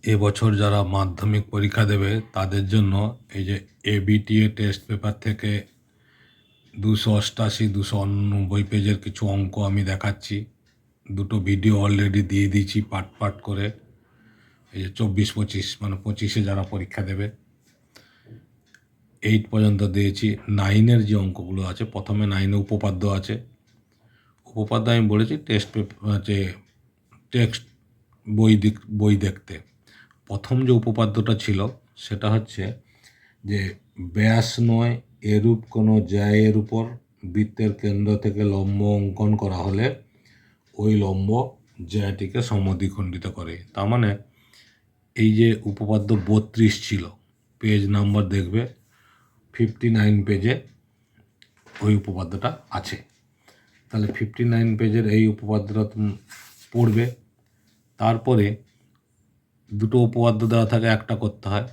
এবছর যারা মাধ্যমিক পরীক্ষা দেবে তাদের জন্য এই যে এবিটিএ টেস্ট পেপার থেকে 288 299 পেজের কিছু অঙ্ক আমি দেখাচ্ছি। দুটো ভিডিও অলরেডি দিয়ে দিয়েছি পার্ট পার্ট করে। এই যে 24-25 মানে 25-এ যারা পরীক্ষা দেবে 8 পর্যন্ত দিয়েছি। 9-এর যে অঙ্কগুলো আছে, প্রথমে 9-এ উপপাদ্য আছে। উপপাদ্য আমি বলেছি টেস্ট পেপার যে টেক্সট বই দেখতে। প্রথম যে উপপাদ্যটা ছিল সেটা হচ্ছে যে ব্যাস নয় এরূপ কোনো জ্যায়ের উপর বৃত্তের কেন্দ্র থেকে লম্ব অঙ্কন করা হলে ওই লম্ব জ্যাটিকে সমদ্বিখণ্ডিত করে। তার মানে এই যে উপপাদ্য 32 ছিল, পেজ নাম্বার দেখবে 59 পেজে ওই উপপাদ্যটা আছে। তাহলে 59 পেজের এই উপপাদ্যটা তুমি পড়বে। তারপরে দুটো উপপাদ্য দেওয়া থাকে, একটা করতে হয়।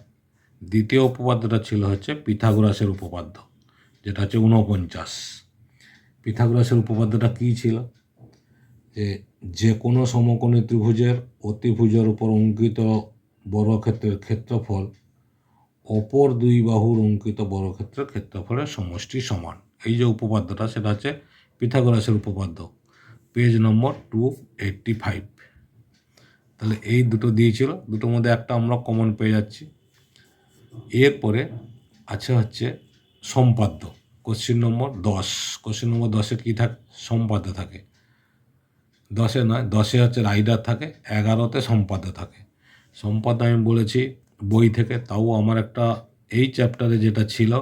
দ্বিতীয় উপপাদ্যটা ছিল হচ্ছে পিথাগোরাসের উপপাদ্য, যেটা হচ্ছে 49। পিথাগোরাসের উপপাদ্যটা কী ছিল? যে কোনো সমকোণী ত্রিভুজের অতিভুজের উপর অঙ্কিত বর্গক্ষেত্রের ক্ষেত্রফল অপর দুই বাহুর অঙ্কিত বর্গক্ষেত্রের ক্ষেত্রফলের সমষ্টি সমান। এই যে উপপাদ্যটা সেটা হচ্ছে পিথাগোরাসের উপপাদ্য, পেজ নম্বর 285। তাহলে এই দুটো দিয়েছিল, দুটোর মধ্যে একটা আমরা কমন পেয়ে যাচ্ছি। এরপরে আছে হচ্ছে সম্পাদ্য, কোশ্চিন নম্বর 10। কোশ্চিন নম্বর 10-এ কী থাকে? সম্পাদ্য থাকে। 10-এ নয়, 10-এ হচ্ছে রাইডার থাকে, 11-তে সম্পাদ্য থাকে। সম্পাদ্য আমি বলেছি বই থেকে, তাও আমার একটা এই চ্যাপ্টারে যেটা ছিল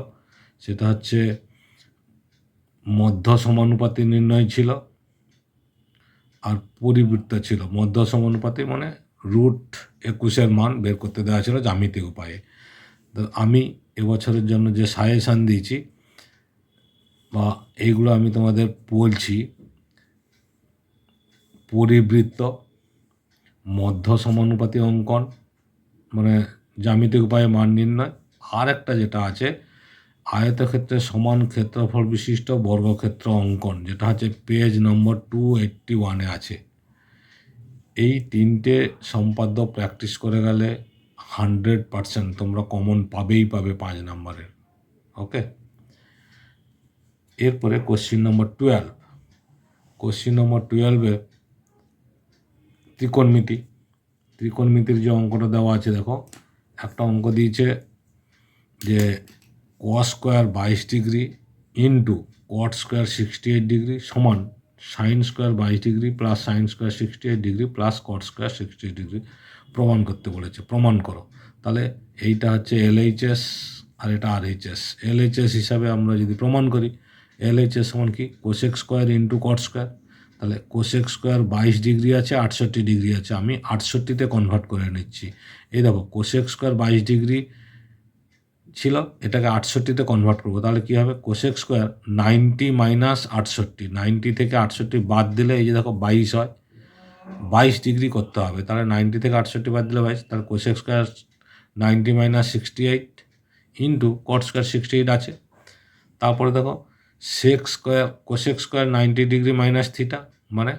সেটা হচ্ছে মধ্য সমানুপাতি নির্ণয় ছিল আর পরিবৃত্ত ছিল। মধ্য সমানুপাতি মানে √21-এর মান বের করতে দেওয়া ছিল জ্যামিতিক উপায়ে। তো আমি এবছরের জন্য যে সাজেশান দিয়েছি বা এইগুলো আমি তোমাদের বলছি, পরিবৃত্ত, মধ্য সমানুপাতি অঙ্কন মানে জ্যামিতিক উপায়ে মান নির্ণয়, আর একটা যেটা আছে আয়তক্ষেত্রের সমান ক্ষেত্রফল বিশিষ্ট বর্গক্ষেত্র অঙ্কন, যেটা হচ্ছে পেজ নম্বর 281-এ আছে। এই তিনটে সম্পাদ্য প্র্যাকটিস করে গেলে 100% তোমরা কমন পাবে 5 নম্বরের। ওকে, এরপরে কোশ্চিন নম্বর 12। কোশ্চিন নম্বর 12-এ ত্রিকোণমিতির যে অঙ্কটা দেওয়া আছে, দেখো একটা অঙ্ক দিয়েছে যে cos square 22 degree into cot square 68 degree সমান sine square 22 degree plus sine square 68 degree plus cot square 68 degree প্রমাণ করতে বলেছে। প্রমাণ করো। তাহলে এইটা হচ্ছে LHS আর এটা RHS। LHS হিসাবে আমরা যদি প্রমাণ করি, LHS সমান কি? Cosec square into cot square. তাহলে কোসেক স্কোয়ার 22 ডিগ্রি আছে, 68 ডিগ্রি আছে, আমি 68-তে কনভার্ট করে নিচ্ছি। এই দেখো কোসেক স্কোয়ার 22 ডিগ্রি ছিল, এটাকে 68-তে কনভার্ট করবো। তাহলে কী হবে? কোসেক স্কোয়ার 90 মাইনাস 68, 90 থেকে 68 বাদ দিলে এই যে দেখো 22 হয়। 22 ডিগ্রি করতে হবে, তাহলে 90 থেকে 68 বাদ দিলে 22। তাহলে cosec square 90 minus 68 into cot square 68 আছে। তারপরে দেখো sec square, cosec square 90 degree minus theta মানে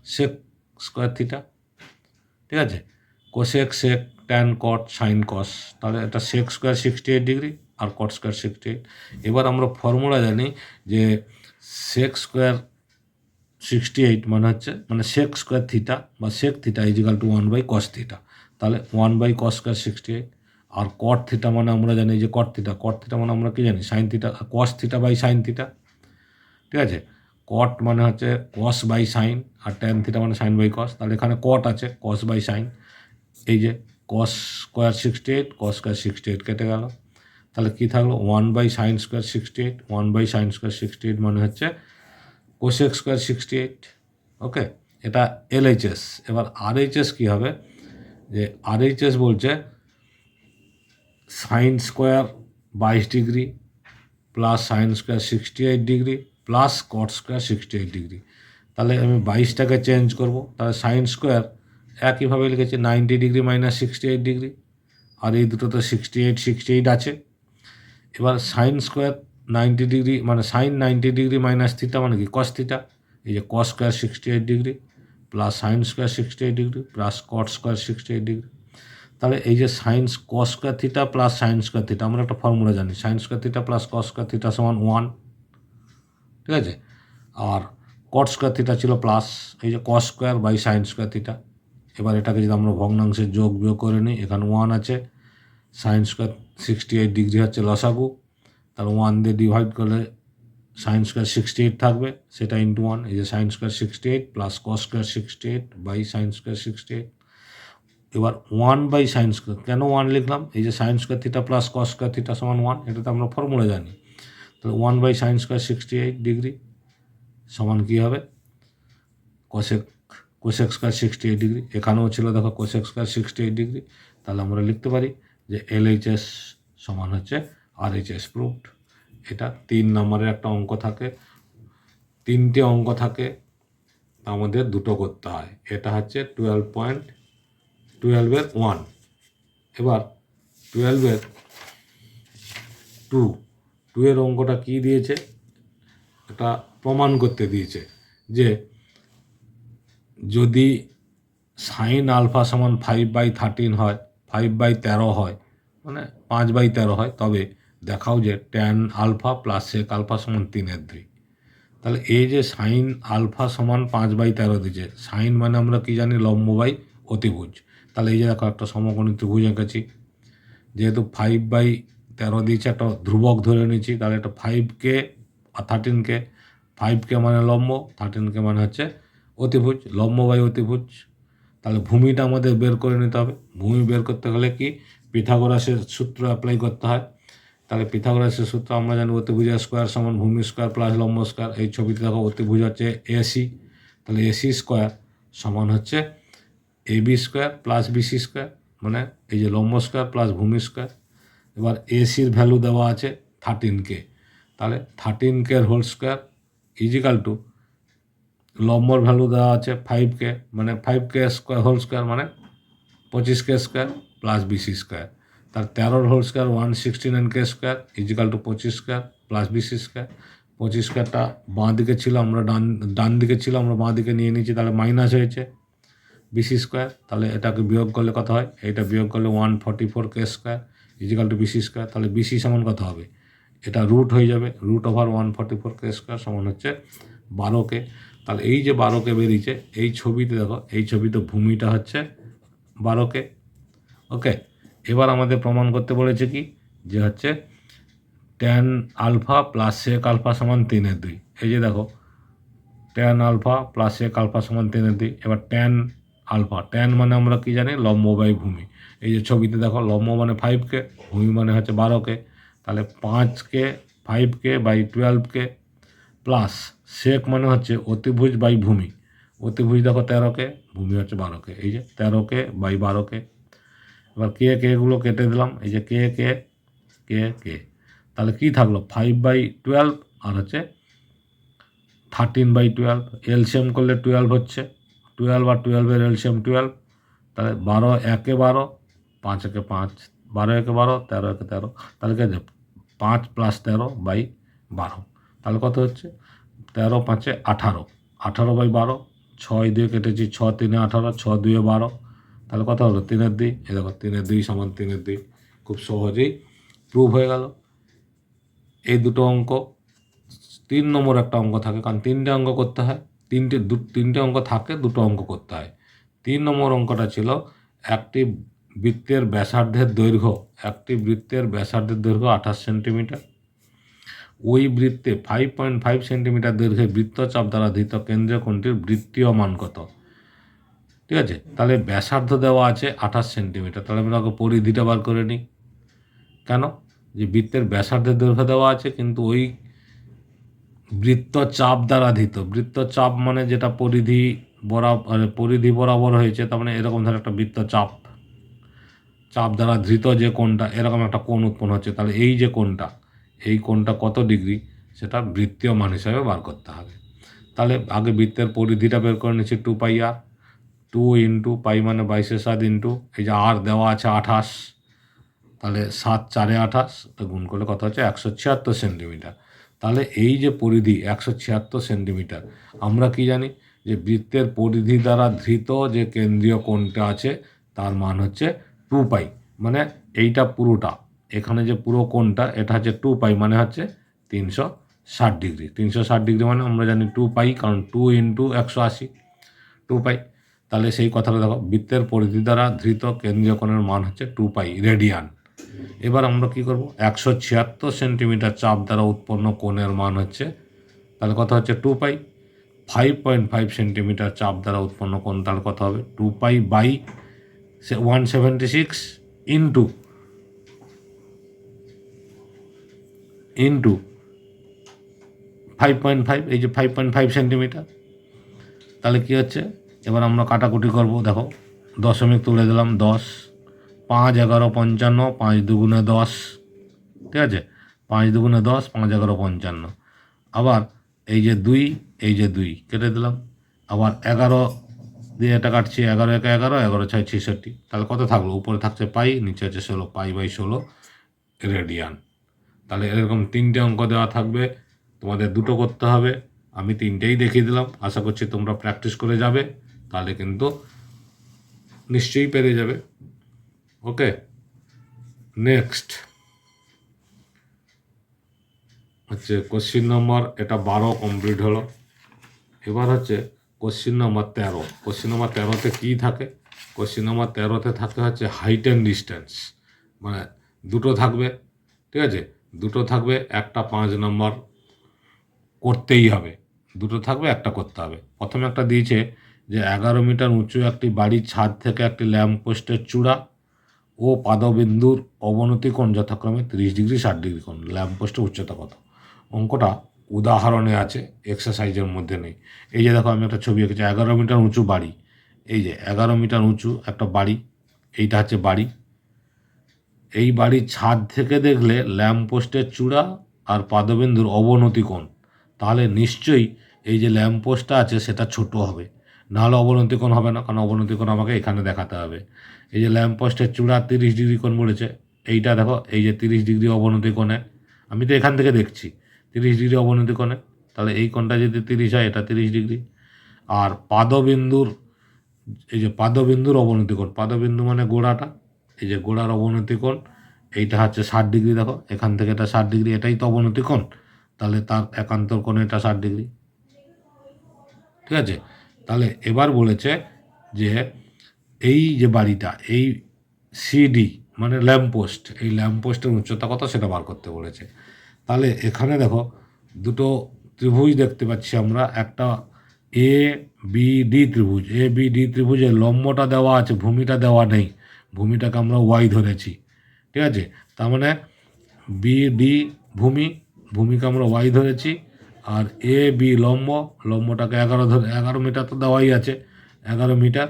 সেক স্কোয়ার থিটা, ঠিক আছে? Cosec, sec, tan, cot, sine, cos, তাহলে এটা সেক স্কোয়ার 68 ডিগ্রি আর কট স্কোয়ার 68। এবার আমরা ফর্মুলা জানি যে সেক স্কোয়ার 68 মানে সেক স্কোয়ার থিটা বা sec theta equal to 1/cos theta. তাহলে 1/cos স্কোয়ার 68। আর কট থিটা মানে আমরা জানি যে কট থিটা মানে আমরা কি জানি? Sine theta, cos theta by sine theta, ঠিক আছে? কট মানে হচ্ছে কস বাই সাইন আর ট্যান থিটা মানে সাইন বাই কস। তাহলে এখানে কট আছে, কস বাই সাইন। এই যে cos স্কোয়ার 68, cos স্কোয়ার 68 কেটে গেল। তাহলে কী থাকলো? 1/sin স্কোয়ার 68, 1/sin স্কোয়ার 68 মানে হচ্ছে কোসেক স্কোয়ার 68। ওকে, এটা LHS। এবার RHS কী হবে? যে RHS বলছে sign square 22 degree plus sine square 68 degree plus cot square 68 degree. তাহলে আমি 22টাকে চেঞ্জ করব। তাহলে সাইন স্কোয়ার একইভাবে লিখেছি 90 ডিগ্রি মাইনাস 68 ডিগ্রি, আর এই দুটো তো 68 আছে। এবার সাইন স্কোয়ার 90 ডিগ্রি মানে সাইন 90 ডিগ্রি মাইনাস থিটা মানে কি? Cos theta. এই যে cos square 68 degree plus sine square 68 degree plus cot square 68 degree. তাহলে এই যে সাইন কস square theta plus sign square theta, আমরা একটা ফর্মুলা জানি, sign square theta plus cos square theta সমান 1, ঠিক আছে। আর কট স্কয়ার থিটা ছিল প্লাস এই যে কস square by sine square theta. এবার এটাকে যদি আমরা ভগ্নাংশের যোগ বিয়োগ করে নিই, এখানে 1 আছে, সাইন স্কয়ার 68 ডিগ্রি হচ্ছে লসাগু, তাহলে 1 দিয়ে ডিভাইড করলে সাইন স্কয়ার 68 থাকবে, সেটা ইন্টু 1, এই যে sine square 68 plus cos square 68 by sine square 68। এবার 1 বাই সাইন স্কয়ার, কেন 1 লিখলাম, এই যে sine square theta plus cos square theta সমান 1, এটা তো আমরা ফর্মুলা জানি। তাহলে 1 বাই সাইন স্কয়ার 68 ডিগ্রি সমান কী হবে, কোসেক স্কয়ার 68 ডিগ্রি, এখানেও ছিল দেখো কোসেক স্কয়ার 68 ডিগ্রি। তাহলে আমরা লিখতে পারি যে LHS সমান হচ্ছে RHS প্রুভড। এটা 3 নম্বরের একটা অঙ্ক থাকে, 3টে অঙ্ক থাকে, আমাদের দুটো করতে হয়। এটা হচ্ছে 12.12-এর 1। এবার 12-এর 2 এর অঙ্কটা কী দিয়েছে, এটা প্রমাণ করতে দিয়েছে যে যদি সাইন আলফা সমান 5/13 হয়, 5/13 হয়, মানে 5/13 হয়, তবে দেখাও যে tan alpha plus sec alpha সমান 3/3। তাহলে এই যে সাইন আলফা সমান 5/13 দিয়েছে, সাইন মানে আমরা কি জানি, লম্ব বাই অতিভুজ। তাহলে এই যে দেখো একটা সমকোণী ত্রিভুজ এঁকেছি, যেহেতু 5/13 দিয়েছে, একটা ধ্রুবক ধরে নিচ্ছি, তাহলে এটা 5K আর 13K, 5K মানে লম্ব, 13K মানে হচ্ছে অতিভুজ, লম্ব বাই অতিভুজ। তাহলে ভূমিটা আমাদের বের করে নিতে হবে। ভূমি বের করতে গেলে কি পিথাগোরাসের সূত্র অ্যাপ্লাই করতে হয়। তাহলে পিথাগোরাসের সূত্র আমরা জানি, অতিভুজের স্কোয়ার সমান ভূমি স্কোয়ার প্লাস লম্ব স্কোয়ার। এই ছবিতে দেখো অতিভুজ হচ্ছে AC, তাহলে AC স্কোয়ার সমান হচ্ছে AB square plus BC square, মানে এই যে লম্ব স্কোয়ার প্লাস ভূমি স্কোয়ার। এবার ACর ভ্যালু দেওয়া আছে 13K, তাহলে 13K whole square equal to লম্বর ভ্যালু দেওয়া আছে 5K, মানে 5K স্কোয়ার হোল স্কোয়ার মানে 25K square plus BC square. তার 13 whole square 169K square equal to 25 square plus BC square. 25 স্কোয়ারটা বাঁ দিকে ছিল, আমরা ডান দিকে ছিল, আমরা বাঁ দিকে নিয়ে নিয়েছি, তাহলে মাইনাস হয়েছে BC স্কোয়ার। তাহলে এটাকে বিয়োগ করলে কত হয়, এইটা বিয়োগ করলে 144K square equal to BC square. তাহলে BC সমান কত হবে, এটা রুট হয়ে যাবে, রুট ওভার 144K স্কোয়ার সমান হচ্ছে 12K। তাহলে এই যে 12K বেরিয়েছে, এই ছবিতে দেখো, এই ছবিতে ভূমিটা হচ্ছে 12K। ওকে, এবার আমাদের প্রমাণ করতে বলেছে কি, যে হচ্ছে tan alpha plus sec alpha সমান 3/2। এই যে দেখো tan alpha plus sec alpha সমান 3/2। এবার ট্যান আলফা, ট্যান মানে আমরা কি জানি, লম্ব বাই ভূমি। এই যে ছবিতে দেখো লম্ব মানে 5K, ভূমি মানে হচ্ছে 12K, তাহলে 5K 5K by 12K plus সেক মানে হচ্ছে অতিভুজ বাই ভূমি, অতিভুজ দেখো 13K, ভূমি হচ্ছে 12K, এই যে 13K বাই 12K। এবার K কেটে দিলাম, এই যে K, তাহলে কি থাকলো 5/12 আর হচ্ছে 13/12, এলসিএম করলে 12 হচ্ছে, 12 আর 12-এর এলসিএম 12, তাহলে 12 একে 12, 5 একে 5, 12 একে 12, 13 একে 13, তাহলে কে 5 প্লাস 13/12, তাহলে কত হচ্ছে 13 5 18, 18/12, 6 দিয়ে কেটেছি, 6 3 18, 6 2 12, তাহলে কত হলো 3/2। এই দেখো 3/2 সমান 3/2, খুব সহজেই প্রুভ হয়ে গেল। এই দুটো অঙ্ক, 3 নম্বর একটা অঙ্ক থাকে, কারণ 3টে অঙ্ক করতে হয়, 3টে অঙ্ক থাকে, 2টো অঙ্ক করতে হয়। 3 নম্বর অঙ্কটা ছিল একটি বৃত্তের ব্যাসার্ধের দৈর্ঘ্য 28 সেন্টিমিটার, ওই বৃত্তে 5.5 সেন্টিমিটার দৈর্ঘ্যের বৃত্তচাপ দ্বারা ধৃত কেন্দ্রীয় কোণটির বৃত্তীয় মান কত। ঠিক আছে, তাহলে ব্যাসার্ধ দেওয়া আছে 28 সেন্টিমিটার, তাহলে আমরা পরিধিটা বার করে নিই। কেন, যে বৃত্তের ব্যাসার্ধের দৈর্ঘ্য দেওয়া আছে, কিন্তু ওই বৃত্তচাপ দ্বারা ধৃত, বৃত্তচাপ মানে যেটা পরিধি বরাবর হয়েছে, তার মানে এরকম ধর একটা বৃত্তচাপ দ্বারা ধৃত যে কোণটা, এরকম একটা কোণ উৎপন্ন হচ্ছে, তাহলে এই যে কোণটা, এই কোণটা কত ডিগ্রি, সেটা বৃত্তীয় মান হিসাবে বার করতে হবে। তাহলে আগে বৃত্তের পরিধিটা বের করে নিচ্ছি, 2πr, 2 ইন্টু পাই মানে 22/7 ইন্টু এই যে আর দেওয়া আছে 28, তাহলে 7 4 28, গুণ করলে কত হচ্ছে 176 সেন্টিমিটার। তাহলে এই যে পরিধি 176 সেন্টিমিটার, আমরা কি জানি যে বৃত্তের পরিধি দ্বারা ধৃত যে কেন্দ্রীয় কোণটা আছে তার মান হচ্ছে 2 পাই, মানে এইটা পুরোটা, এখানে যে পুরো কোণটা এটা হচ্ছে 2 পাই, মানে হচ্ছে 360 ডিগ্রি। 360 ডিগ্রি মানে আমরা জানি 2 পাই, কারণ 2 × 180, 2 পাই। তাহলে সেই কথাটা দেখো, বৃত্তের পরিধি দ্বারা ধৃত কেন্দ্রীয় কোণের মান হচ্ছে 2 পাই রেডিয়ান। এবার আমরা কি করব, 176 সেন্টিমিটার চাপ দ্বারা উৎপন্ন কোণের মান হচ্ছে, তাহলে কথা হচ্ছে 2 পাই। 5.5 সেন্টিমিটার চাপ দ্বারা উৎপন্ন কোণ, তার কথা হবে 2 পাই বাই 176 ইন্টু 5.5, এই যে 5.5 সেন্টিমিটার। তাহলে কী হচ্ছে, এবার আমরা কাটাকুটি করব, দেখো দশমিক তুলে দিলাম, 10, 5 11 55, 5 দুগুণে 10, ঠিক আছে, 5 দুগুণে 10, 5 11 55। আবার এই যে 2, এই যে 2 কেটে দিলাম, আবার 11 দিয়ে এটা কাটছি, 11 1 11, 11 6 66। তাহলে কত থাকলো, উপরে থাকছে পাই, নিচে হচ্ছে 16, পাই বাই 16 রেডিয়ান। তাহলে এরকম 3টে অঙ্ক দেওয়া থাকবে, তোমাদের 2টো করতে হবে। আমি 3টেই দেখিয়ে দিলাম, আশা করছি তোমরা প্র্যাকটিস করে যাবে, তাহলে কিন্তু নিশ্চয়ই পেরে যাবে। ওকে, নেক্সট হচ্ছে কোশ্চিন নম্বর, এটা 12 কমপ্লিট হলো। এবার হচ্ছে কোশ্চিন নম্বর 13। কোশ্চিন নম্বর 13তে কী থাকে, কোশ্চিন নম্বর 13তে থাকে হচ্ছে হাইট অ্যান্ড ডিস্টেন্স, মানে 2টো থাকবে, ঠিক আছে, 2টো থাকবে, একটা 5 নম্বর করতেই হবে, 2টো থাকবে, একটা করতে হবে। প্রথমে একটা দিয়েছে যে 11 মিটার উঁচু একটি বাড়ির ছাদ থেকে একটি ল্যাম্প পোস্টের চূড়া ও পাদবিন্দুর অবনতি কোণ যথাক্রমে 30 ডিগ্রি 60 ডিগ্রি কোণ, ল্যাম্প পোস্টের উচ্চতা কত। অঙ্কটা উদাহরণে আছে, এক্সারসাইজের মধ্যে নেই। এই যে দেখো, আমি একটা ছবি এঁকেছি, 11 মিটার উঁচু বাড়ি, এই যে 11 মিটার উঁচু একটা বাড়ি, এইটা হচ্ছে বাড়ি। এই বাড়ির ছাদ থেকে দেখলে ল্যাম্প পোস্টের চূড়া আর পাদবিন্দুর অবনতি কোণ, তাহলে নিশ্চয়ই এই যে ল্যাম্প পোস্টটা আছে সেটা ছোট হবে, নাহলে অবনতি কোণ হবে না, কারণ অবনতি কোণ আমাকে এখানে দেখাতে হবে। এই যে ল্যাম্প পোস্টের চূড়া 30 ডিগ্রি কোণ বলেছে, এইটা দেখো, এই যে 30 ডিগ্রি অবনতি কোণে, আমি তো এখান থেকে দেখছি 30 ডিগ্রি অবনতি কোণে, তাহলে এই কোণটা যদি 30 হয়, এটা 30 ডিগ্রি। আর পাদবিন্দুর, এই যে পাদবিন্দুর অবনতি কোণ, পাদবিন্দু মানে গোড়াটা, এই যে গোড়ার অবনতি কোণ, এইটা হচ্ছে 60 ডিগ্রি। দেখো এখান থেকে এটা 60 ডিগ্রি, এটাই তো অবনতি কোণ, তাহলে তার একান্তর কোণ এটা 60 ডিগ্রি, ঠিক আছে। তাহলে এবার বলেছে যে এই যে বাড়িটা, এই সিডি মানে ল্যাম্পপোস্ট, এই ল্যাম্পপোস্টের উচ্চতা কত সেটা বার করতে বলেছে। তাহলে এখানে দেখো, দুটো ত্রিভুজ দেখতে পাচ্ছি আমরা, একটা এ বি ডি ত্রিভুজ, এ বি ডি ত্রিভুজের লম্বটা দেওয়া আছে, ভূমিটা দেওয়া নেই, ভূমিটাকে আমরা ওয়াই ধরেছি, ঠিক আছে। তার মানে বি ডি ভূমি, ভূমিকে আমরা ওয়াই ধরেছি, আর এ বি লম্ব, লম্বটাকে 11 মিটার তো দেওয়াই আছে, 11 মিটার,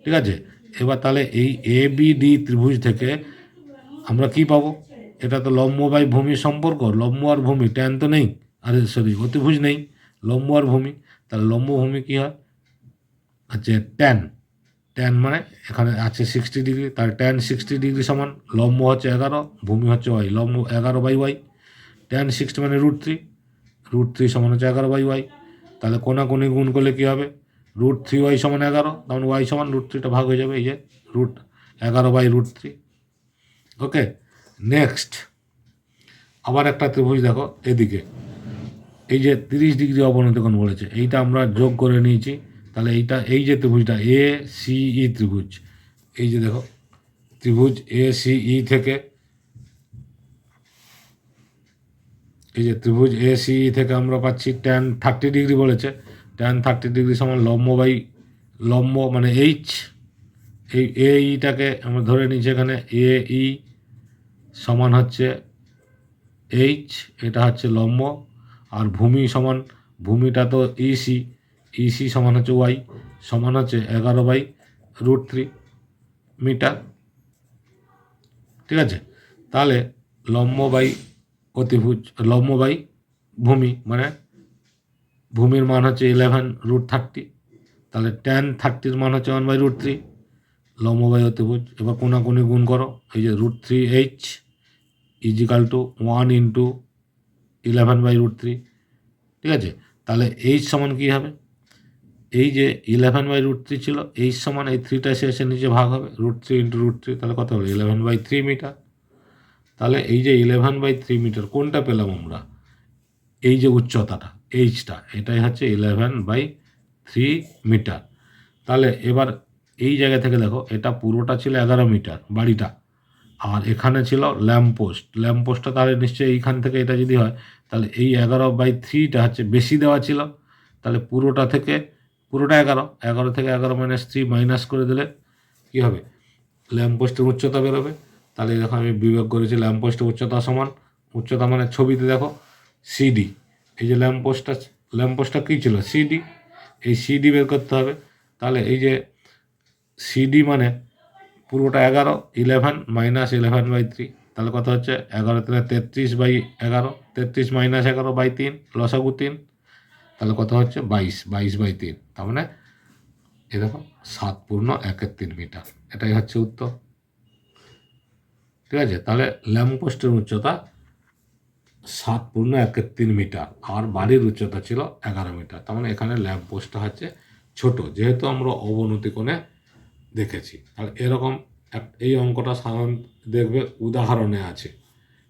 ঠিক আছে। এবার তাহলে এই এ বি ডি ত্রিভুজ থেকে আমরা কি পাবো, এটা তো লম্ব বাই ভূমির সম্পর্ক, লম্ব আর ভূমি, ট্যান তো নেই, আরে সরি অতিভুজ নেই, লম্ব আর ভূমি, তাহলে লম্ব ভূমি কী হয়, হচ্ছে ট্যান, ট্যান মানে এখানে আছে 60 ডিগ্রি, তার ট্যান 60 ডিগ্রি সমান লম্ব হচ্ছে 11, ভূমি হচ্ছে ওয়াই, লম্ব 11 বাই ওয়াই, ট্যান 60 মানে √3, √3 সমান হচ্ছে 11 বাই ওয়াই। তাহলে কোনাকুনি গুণ করলে কী হবে, √3y সমান 11, তখন ওয়াই সমান √3টা ভাগ হয়ে যাবে, এই যে √11 বাই √3। ওকে, নেক্সট আবার একটা ত্রিভুজ দেখো এদিকে, এই যে 30 ডিগ্রি অবনতি কোণ বলেছে, এইটা আমরা যোগ করে নিয়েছি। তাহলে এইটা, এই যে ত্রিভুজটা এ সি ই ত্রিভুজ, এই যে দেখো ত্রিভুজ এ সি ই থেকে, এই যে ত্রিভুজ এ সি ই থেকে আমরা পাচ্ছি ট্যান 30 ডিগ্রি বলেছে, ট্যান 30 ডিগ্রি সমান লম্ব বাই লম্ব মানে এইচ, এই এ ইটাকে আমরা ধরে নিচ্ছি এখানে, এ ই সমান হচ্ছে এইচ, এটা হচ্ছে লম্ব, আর ভূমি সমান, ভূমিটা তো ইসি, ইসি সমান হচ্ছে ওয়াই, সমান হচ্ছে 11 বাই √3 মিটার, ঠিক আছে। তাহলে লম্ব বাই অতিভুজ, লম্ব বাই ভূমি মানে ভূমির মান হচ্ছে 11√30, তাহলে ট্যান 30-র মান হচ্ছে 1 বাই √3, লম্ব বাই অতিভুজ। এবার কোনাকুনি গুণ করো, এই যে √3h is equal two 1 into 11 by √3, ঠিক আছে। তাহলে এইচ সমান কী হবে, এই যে 11/√3 ছিল, এই সমান এই 3টা এসে নিচে ভাগ হবে, √3 × √3, তাহলে কত হলো 11/3 মিটার। তাহলে এই যে 11/3 মিটার কোনটা পেলাম আমরা, এই যে উচ্চতাটা এইচটা, এটাই হচ্ছে 11/3 মিটার। তাহলে এবার এই জায়গা থেকে দেখো, এটা পুরোটা ছিল 11 মিটার বাড়িটা, আর এখানে ছিল ল্যাম্পপোস্টটা, তাহলে নিশ্চয়ই এইখান থেকে এটা যদি হয়, তাহলে এই 11/3টা হচ্ছে বেশি দেওয়া ছিল, তাহলে পুরোটা 11 থেকে 11 - 3 মাইনাস করে দিলে কী হবে, ল্যাম্পপোস্টের উচ্চতা বেরোবে। তাহলে দেখো আমি বিয়োগ করেছি, ল্যাম্পপোস্টের উচ্চতা সমান, উচ্চতা মানে ছবিতে দেখো সিডি, এই যে ল্যাম্পপোস্টটা কী ছিল, সিডি, এই সিডি বের করতে হবে। তাহলে এই যে সিডি মানে পুরোটা 11, 11 - 11/3, তাহলে কত হচ্ছে 11 × 3 33/11, 33 - 11/3, লসাগু 3, তাহলে কত হচ্ছে 22/3। তার মানে এ দেখো 7.13 মিটার, এটাই হচ্ছে উত্তর। ঠিক আছে, তাহলে ল্যাম্পপোস্টের উচ্চতা 7.13 মিটার আর বাড়ির উচ্চতা ছিল 11 মিটার। তার মানে এখানে ল্যাম্পপোস্টটা হচ্ছে ছোট, যেহেতু আমরা অবনতি কোণে দেখেছি। আর এরকম এই অঙ্কটা সাধারণ দেখবে উদাহরণে আছে।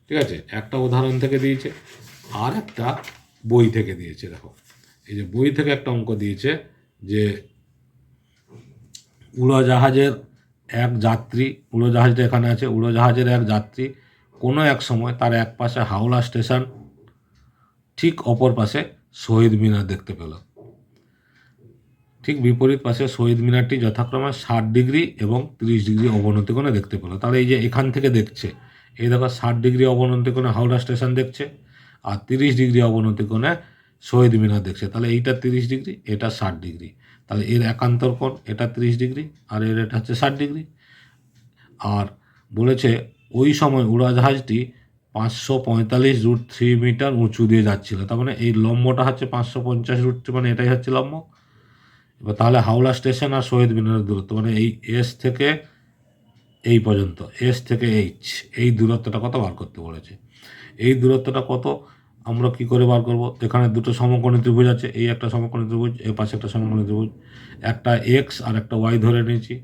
ঠিক আছে, একটা উদাহরণ থেকে দিয়েছে আর একটা বই থেকে দিয়েছে। দেখো এই যে বই থেকে একটা অঙ্ক দিয়েছে যে উড়োজাহাজটা এখানে আছে, উড়োজাহাজের এক যাত্রী কোনো এক সময় তার এক পাশে হাওড়া স্টেশন, ঠিক অপর পাশে শহীদ মিনার দেখতে পেল। ঠিক বিপরীত পাশে শহীদ মিনারটি যথাক্রমে 60 ডিগ্রি এবং 30 ডিগ্রি অবনতি কোণে দেখতে পেল। তাহলে এই যে এখান থেকে দেখছে, এই দেখো 60 ডিগ্রি অবনতি কোণে হাওড়া স্টেশন দেখছে, আর 30 ডিগ্রি অবনতি কোণে শহীদ মিনার দেখছে। তাহলে এইটা 30 ডিগ্রি, এটা 60 ডিগ্রি, তাহলে এর একান্তর কোণ এটা 30 ডিগ্রি আর এর এটা হচ্ছে 60 ডিগ্রি। আর বলেছে ওই সময় উড়োজাহাজটি 545 মিটার উঁচু দিয়ে যাচ্ছিল। তার মানে এই লম্বটা হচ্ছে 550 মানে এটাই হচ্ছে লম্ব। এবার তাহলে হাওড়া স্টেশন আর শহীদ মিনারের দূরত্ব, মানে এই এস থেকে এই পর্যন্ত, এস থেকে এইচ, এই দূরত্বটা কত বার করতে বলেছে। এই দূরত্বটা কত আমরা কি করে বার করব, এখানে দুটো সমকোণী ত্রিভুজ আছে, এই একটা সমকোণী ত্রিভুজ, এর পাশে একটা সমকোণী ত্রিভুজ, একটা এক্স আর একটা ওয়াই ধরে নিয়েছি।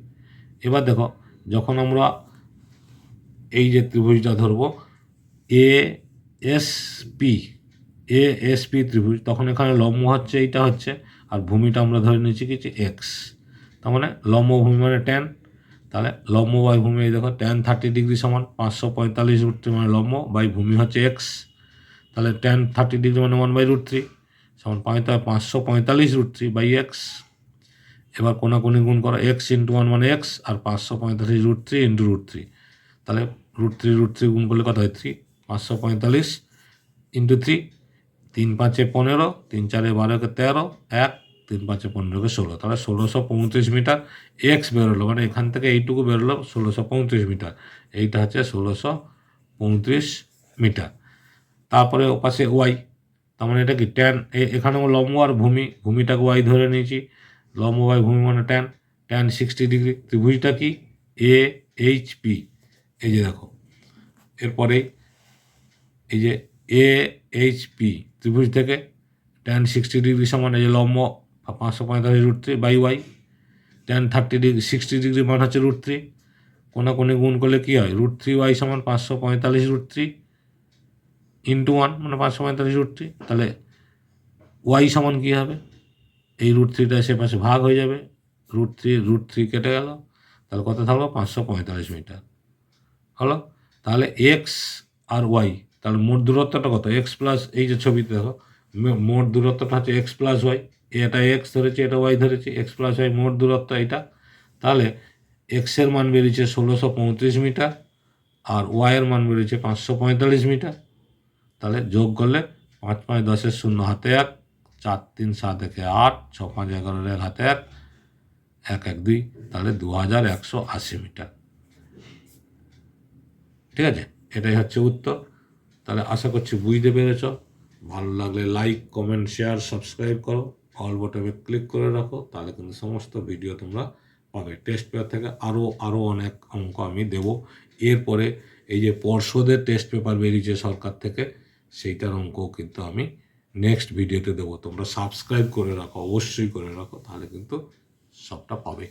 এবার দেখো যখন আমরা এই যে ত্রিভুজটা ধরবো এএসপি ত্রিভুজ, তখন এখানে লম্ব হচ্ছে এইটা হচ্ছে, আর ভূমিটা আমরা ধরে নিয়েছি কিছু এক্স, তার মানে লম্ব ভূমি মানে ট্যান। তাহলে লম্ব বাই ভূমি, এই দেখো ট্যান 30 ডিগ্রি সমান 545 মানে লম্ব বাই ভূমি হচ্ছে এক্স, তাহলে ট্যান 30 ডিগ্রি মানে 1/√3 সমান 545 এবার কোনাকুনি গুণ করা, এক্স ইন্টু 1 মানে এক্স, আর 545 × √3, তাহলে √3 গুণ করলে কত হয় 3, 545 × 3, 3 × 5 = 15, 3 × 4 = 12, 13, 1, 3 × 5 = 15, 16, তাহলে 1635 মিটার এক্স বেরোলো, মানে এখান থেকে এইটুকু বেরোলো 1635 মিটার, এইটা হচ্ছে 1635 মিটার। তারপরে ওপাশে ওয়াই, তার মানে এটা কি ট্যান, এখানেও লম্ব আর ভূমিটাকে ওয়াই ধরে নিয়েছি, লম্ব বাই ভূমি মানে ট্যান 60 ডিগ্রি। ত্রিভুজটা কি এ এইচ পি, এই যে দেখো এরপরেই এই যে এ এইচ পি ত্রিভুজ থেকে ট্যান 60 ডিগ্রি সমান, এই যে লম্ব 545 √3 by y, tan 30 degree 60 degree মান হচ্ছে √3, কোনাকুনি গুণ করলে কী হয় √3y সমান 545 √3 ইন্টু 1 মানে 545 √3, তাহলে ওয়াই সমান কী হবে, এই √3টা সে পাশে ভাগ হয়ে যাবে, √3 কেটে গেল, তাহলে কত থাকলো 545 মিটার হলো। তাহলে এক্স আর ওয়াই, তাহলে মোট দূরত্বটা কত, এক্স প্লাস, এই যে ছবিতে দেখো মোট দূরত্বটা হচ্ছে এক্স প্লাস ওয়াই, এটা এক্স ধরেছি এটা ওয়াই ধরেছি, এক্স প্লাস ওয়াই মোট দূরত্ব এটা। তাহলে এক্সের মান বেরিয়েছে 1635 মিটার আর ওয়াইয়ের মান বেরিয়েছে 545 মিটার। তাহলে যোগ করলে 5 5 10 0 হাতে 1, 4 3 7 1 8, 6 5 11 1 হাতে 1, 1 1 2, তাহলে 2180 মিটার। ঠিক আছে, এটাই হচ্ছে উত্তর। তাহলে আশা করছি বুঝতে পেরেছ। ভালো লাগলে লাইক কমেন্ট শেয়ার সাবস্ক্রাইব করো, অল বাটনে ক্লিক করে রাখো, তাহলে কিন্তু সমস্ত ভিডিও তোমরা পাবে। টেস্ট পেপার থেকে আরও অনেক অঙ্ক আমি দেব। এরপরে এই যে পর্ষদের টেস্ট পেপার বেরিয়েছে সরকার থেকে, সেইটার অঙ্কও কিন্তু আমি নেক্সট ভিডিওতে দেবো। তোমরা সাবস্ক্রাইব করে রাখো, অবশ্যই করে রাখো, তাহলে কিন্তু সবটা পাবে।